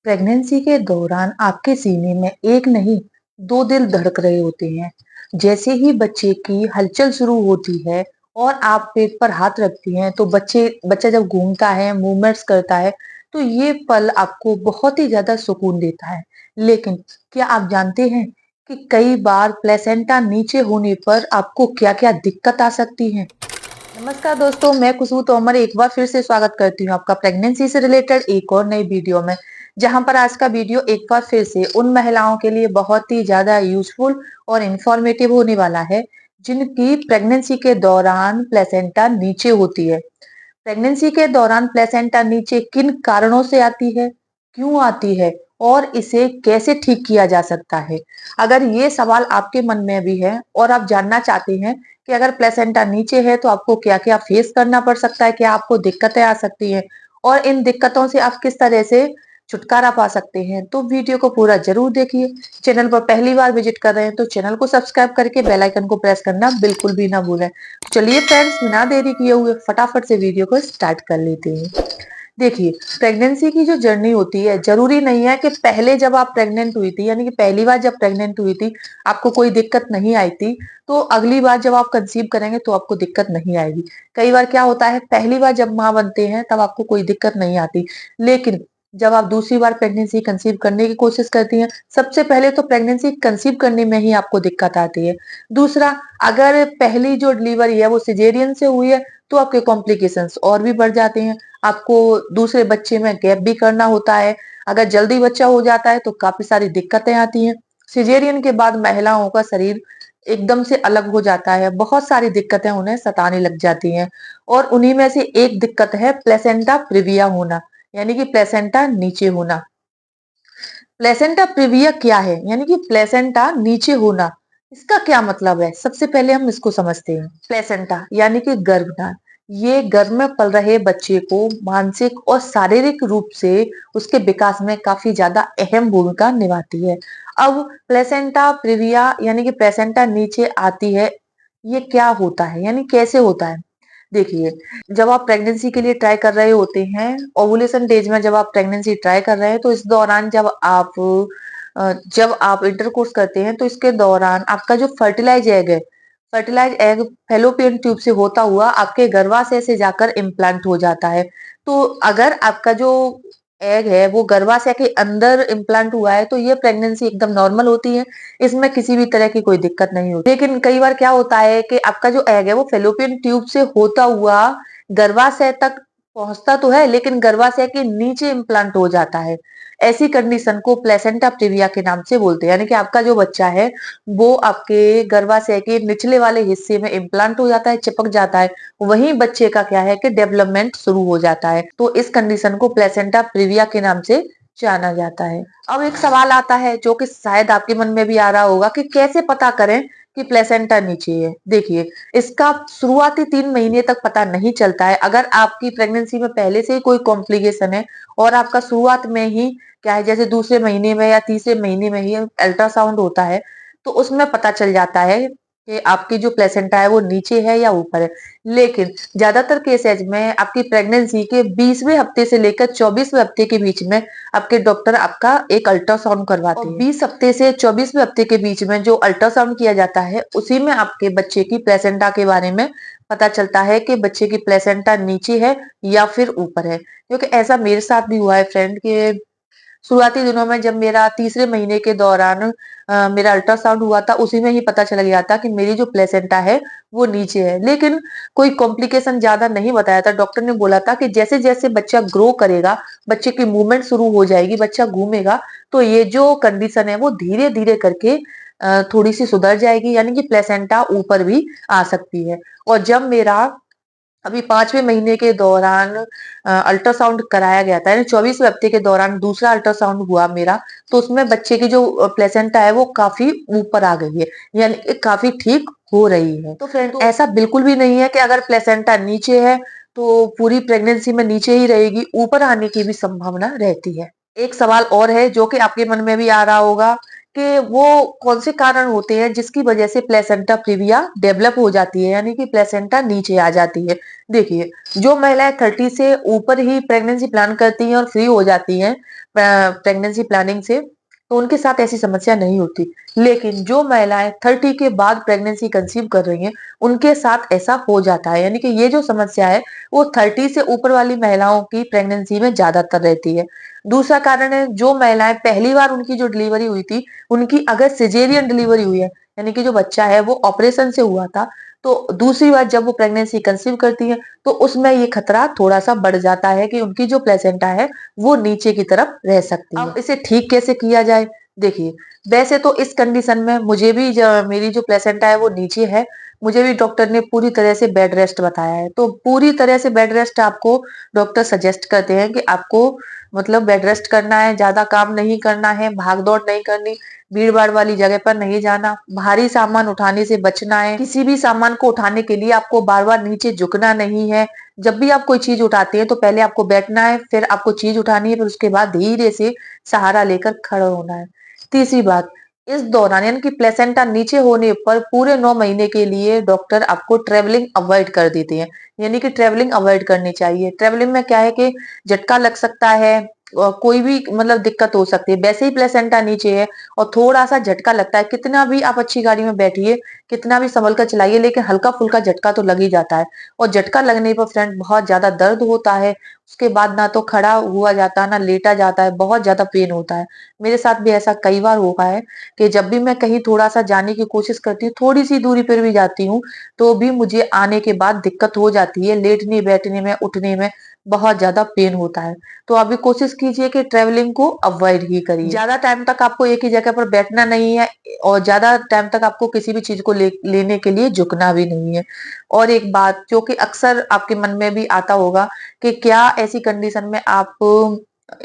Pregnancy के दौरान आपके सीने में एक नहीं दो दिल धड़क रहे होते हैं। जैसे ही बच्चे की हलचल शुरू होती है और आप पेट पर हाथ रखती हैं तो बच्चा जब घूमता है, मूवमेंट्स करता है, तो ये पल आपको बहुत ही ज्यादा सुकून देता है। लेकिन क्या आप जानते हैं कि कई बार प्लेसेंटा नीचे होने पर आपको क्या-क्या दिक्कत आ सकती है? नमस्कार दोस्तों, मैं खुशबू तोमर एक बार फिर से स्वागत करती हूँ आपका प्रेगनेंसी से रिलेटेड एक और नई वीडियो में। जहां पर आज का वीडियो एक बार फिर से उन महिलाओं के लिए बहुत ही ज्यादा यूजफुल और इंफॉर्मेटिव होने वाला है जिनकी प्रेगनेंसी के दौरान प्लेसेंटा नीचे होती है। प्रेगनेंसी के दौरान प्लेसेंटा नीचे किन कारणों से आती है, क्यों आती है और इसे कैसे ठीक किया जा सकता है? अगर ये सवाल आपके मन में भी है और आप जानना चाहते हैं कि अगर प्लेसेंटा नीचे है तो आपको क्या-क्या फेस करना पड़ सकता है, क्या आपको दिक्कतें आ सकती हैं और इन दिक्कतों से आप किस तरह से छुटकारा पा सकते हैं, तो वीडियो को पूरा जरूर देखिए। चैनल पर पहली बार विजिट कर रहे हैं तो चैनल को सब्सक्राइब करके बेल आइकन को प्रेस करना बिल्कुल भी ना भूलें। चलिए फ्रेंड्स, बिना देरी किए हुए फटाफट से वीडियो को स्टार्ट कर लेते हैं। देखिए, प्रेगनेंसी की जो जर्नी होती है, जरूरी नहीं है कि पहले जब आप प्रेग्नेंट हुई थी, यानी कि पहली बार जब प्रेग्नेंट हुई थी आपको कोई दिक्कत नहीं आई थी, तो अगली बार जब आप कंसीव करेंगे तो आपको दिक्कत नहीं आएगी। कई बार क्या होता है, पहली बार जब माँ बनते हैं तब आपको कोई दिक्कत नहीं आती, लेकिन जब आप दूसरी बार प्रेगनेंसी कंसीव करने की कोशिश करती हैं, सबसे पहले तो प्रेगनेंसी कंसीव करने में ही आपको दिक्कत आती है। दूसरा, अगर पहली जो डिलीवरी है वो सिजेरियन से हुई है तो आपके कॉम्प्लिकेशंस और भी बढ़ जाते हैं। आपको दूसरे बच्चे में गैप भी करना होता है। अगर जल्दी बच्चा हो जाता है तो काफी सारी दिक्कतें आती हैं। सिजेरियन के बाद महिलाओं का शरीर एकदम से अलग हो जाता है, बहुत सारी दिक्कतें उन्हें सताने लग जाती हैं और उन्हीं में से एक दिक्कत है प्लेसेंटा प्रिविया होना, यानी कि प्लेसेंटा नीचे होना। प्लेसेंटा प्रिविया क्या है, यानी कि प्लेसेंटा नीचे होना, इसका क्या मतलब है? सबसे पहले हम इसको समझते हैं। प्लेसेंटा यानी कि गर्भनाल, ये गर्भ में पल रहे बच्चे को मानसिक और शारीरिक रूप से उसके विकास में काफी ज्यादा अहम भूमिका निभाती है। अब प्लेसेंटा प्रिविया यानी कि प्लेसेंटा नीचे आती है, ये क्या होता है, यानी कैसे होता है? देखिए, जब आप प्रेगनेंसी के लिए ट्राई कर रहे होते हैं, ओवुलेशन स्टेज में जब आप प्रेगनेंसी ट्राई कर रहे हैं, तो इस दौरान जब आप इंटरकोर्स करते हैं, तो इसके दौरान आपका जो फर्टिलाइज एग फैलोपियन ट्यूब से होता हुआ आपके गर्भाशय से जाकर इम्प्लांट हो जाता है। तो अगर आपका जो एग है वो गर्भाशय के अंदर इम्प्लांट हुआ है तो ये प्रेगनेंसी एकदम नॉर्मल होती है, इसमें किसी भी तरह की कोई दिक्कत नहीं होती। लेकिन कई बार क्या होता है कि आपका जो एग है वो फैलोपियन ट्यूब से होता हुआ गर्भाशय तक पहुंचता तो है, लेकिन गर्भाशय के नीचे इम्प्लांट हो जाता है। ऐसी कंडीशन को प्लेसेंटा प्रिविया के नाम से बोलते हैं, यानी कि आपका जो बच्चा है वो आपके गर्भाशय के निचले वाले हिस्से में इम्प्लांट हो जाता है, चिपक जाता है। वहीं बच्चे का क्या है कि डेवलपमेंट शुरू हो जाता है, तो इस कंडीशन को प्लेसेंटा प्रिविया के नाम से जाना जाता है। अब एक सवाल आता है जो कि शायद आपके मन में भी आ रहा होगा कि कैसे पता करें कि प्लेसेंटा नीचे है। देखिए, इसका शुरुआती 3 महीने तक पता नहीं चलता है। अगर आपकी प्रेगनेंसी में पहले से ही कोई कॉम्प्लिकेशन है और आपका शुरुआत में ही क्या है, जैसे दूसरे महीने में या तीसरे महीने में ही अल्ट्रासाउंड होता है, तो उसमें पता चल जाता है कि आपकी जो प्लेसेंटा है वो नीचे है या ऊपर है। लेकिन ज्यादातर केसेज में आपकी प्रेगनेंसी के 20वें हफ्ते से लेकर 24वें हफ्ते के बीच में आपके डॉक्टर आपका एक अल्ट्रासाउंड करवाते हैं। 20 हफ्ते से 24वें हफ्ते के बीच में जो अल्ट्रासाउंड किया जाता है उसी में आपके बच्चे की प्लेसेंटा के बारे में पता चलता है कि बच्चे की प्लेसेंटा नीचे है या फिर ऊपर है। क्योंकि ऐसा मेरे साथ भी हुआ है फ्रेंड के शुरुआती दिनों में जब मेरा तीसरे महीने के दौरान मेरा अल्ट्रासाउंड हुआ था, उसी में ही पता चल गया था कि मेरी जो प्लेसेंटा है वो नीचे है। लेकिन कोई कॉम्प्लिकेशन ज्यादा नहीं बताया था। डॉक्टर ने बोला था कि जैसे जैसे बच्चा ग्रो करेगा, बच्चे की मूवमेंट शुरू हो जाएगी, बच्चा घूमेगा, तो ये जो कंडीशन है वो धीरे धीरे करके थोड़ी सी सुधर जाएगी, यानी कि प्लेसेंटा ऊपर भी आ सकती है। और जब मेरा अभी 5वें महीने के दौरान अल्ट्रासाउंड कराया गया था, यानी 24वें हफ्ते के दौरान दूसरा अल्ट्रासाउंड हुआ मेरा, तो उसमें बच्चे की जो प्लेसेंटा है वो काफी ऊपर आ गई है, यानी काफी ठीक हो रही है। तो फ्रेंड, ऐसा बिल्कुल भी नहीं है कि अगर प्लेसेंटा नीचे है तो पूरी प्रेगनेंसी में नीचे ही रहेगी, ऊपर आने की भी संभावना रहती है। एक सवाल और है जो कि आपके मन में भी आ रहा होगा कि वो कौन से कारण होते हैं जिसकी वजह से प्लेसेंटा प्रीविया डेवलप हो जाती है, यानी कि प्लेसेंटा नीचे आ जाती है। देखिए, जो महिलाएं 30 से ऊपर ही प्रेगनेंसी प्लान करती हैं और फ्री हो जाती हैं प्रेगनेंसी प्लानिंग से, तो उनके साथ ऐसी समस्या नहीं होती। लेकिन जो महिलाएं 30 के बाद प्रेगनेंसी कंसीव कर रही हैं, उनके साथ ऐसा हो जाता है, यानी कि ये जो समस्या है वो 30 से ऊपर वाली महिलाओं की प्रेगनेंसी में ज्यादातर रहती है। दूसरा कारण है, जो महिलाएं पहली बार उनकी जो डिलीवरी हुई थी, उनकी अगर सिजेरियन डिलीवरी हुई है, यानी कि जो बच्चा है वो ऑपरेशन से हुआ था, तो दूसरी बार जब वो प्रेगनेंसी कंसीव करती है, तो उसमें ये खतरा थोड़ा सा बढ़ जाता है कि उनकी जो प्लेसेंटा है वो नीचे की तरफ रह सकती है। अब इसे ठीक कैसे किया जाए? देखिए, वैसे तो इस कंडीशन में मुझे भी मेरी जो प्लेसेंटा है वो नीचे है, मुझे भी डॉक्टर ने पूरी तरह से बेड रेस्ट बताया है। तो पूरी तरह से बेड रेस्ट आपको डॉक्टर सजेस्ट करते हैं कि आपको मतलब बेड रेस्ट करना है, ज्यादा काम नहीं करना है, भाग दौड़ नहीं करनी, भीड़ भाड़ वाली जगह पर नहीं जाना, भारी सामान उठाने से बचना है, किसी भी सामान को उठाने के लिए आपको बार बार नीचे झुकना नहीं है। जब भी आप कोई चीज उठाते हैं तो पहले आपको बैठना है, फिर आपको चीज उठानी है, फिर उसके बाद धीरे से सहारा लेकर खड़ा होना है। तीसरी बात, इस दौरान यानी कि प्लेसेंटा नीचे होने पर पूरे 9 महीने के लिए डॉक्टर आपको ट्रेवलिंग अवॉइड कर देते हैं, यानी कि ट्रेवलिंग अवॉइड करनी चाहिए। ट्रेवलिंग में क्या है कि झटका लग सकता है, कोई भी मतलब दिक्कत हो सकती है। वैसे ही प्लेसेंटा नीचे है और थोड़ा सा झटका लगता है, कितना भी आप अच्छी गाड़ी में बैठिए, कितना भी संभल कर चलाइए, लेकिन हल्का फुल्का झटका तो लग ही जाता है। और झटका लगने पर फ्रेंड बहुत ज्यादा दर्द होता है, उसके बाद ना तो खड़ा हुआ जाता है ना लेटा जाता है, बहुत ज्यादा पेन होता है। मेरे साथ भी ऐसा कई बार हुआ है कि जब भी मैं कहीं थोड़ा सा जाने की कोशिश करती हूँ, थोड़ी सी दूरी पर भी जाती हूँ, तो भी मुझे आने के बाद दिक्कत हो जाती है, लेटने बैठने में उठने में बहुत ज्यादा पेन होता है। तो आप भी कोशिश कीजिए कि ट्रेवलिंग को अवॉइड ही करिए। ज्यादा टाइम तक आपको एक ही जगह पर बैठना नहीं है और ज्यादा टाइम तक आपको किसी भी चीज को लेने के लिए झुकना भी नहीं है। और एक बात जो कि अक्सर आपके मन में भी आता होगा कि क्या ऐसी कंडीशन में आप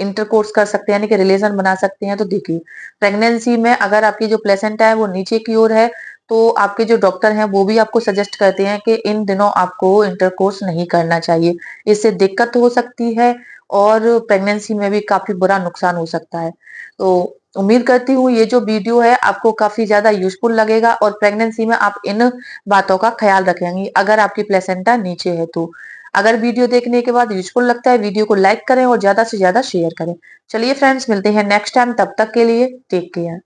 इंटरकोर्स कर सकते हैं, यानी कि रिलेशन बना सकते हैं? तो देखिए, प्रेगनेंसी में अगर आपकी जो प्लेसेंटा है वो नीचे की ओर है, तो आपके जो डॉक्टर हैं वो भी आपको सजेस्ट करते हैं कि इन दिनों आपको इंटरकोर्स नहीं करना चाहिए, इससे दिक्कत हो सकती है और प्रेगनेंसी में भी काफी बुरा नुकसान हो सकता है। तो उम्मीद करती हूँ ये जो वीडियो है आपको काफी ज्यादा यूजफुल लगेगा और प्रेगनेंसी में आप इन बातों का ख्याल रखेंगी अगर आपकी प्लेसेंटा नीचे है तो। अगर वीडियो देखने के बाद यूजफुल लगता है, वीडियो को लाइक करें और ज्यादा से ज्यादा शेयर करें। चलिए फ्रेंड्स, मिलते हैं नेक्स्ट टाइम, तब तक के लिए टेक केयर।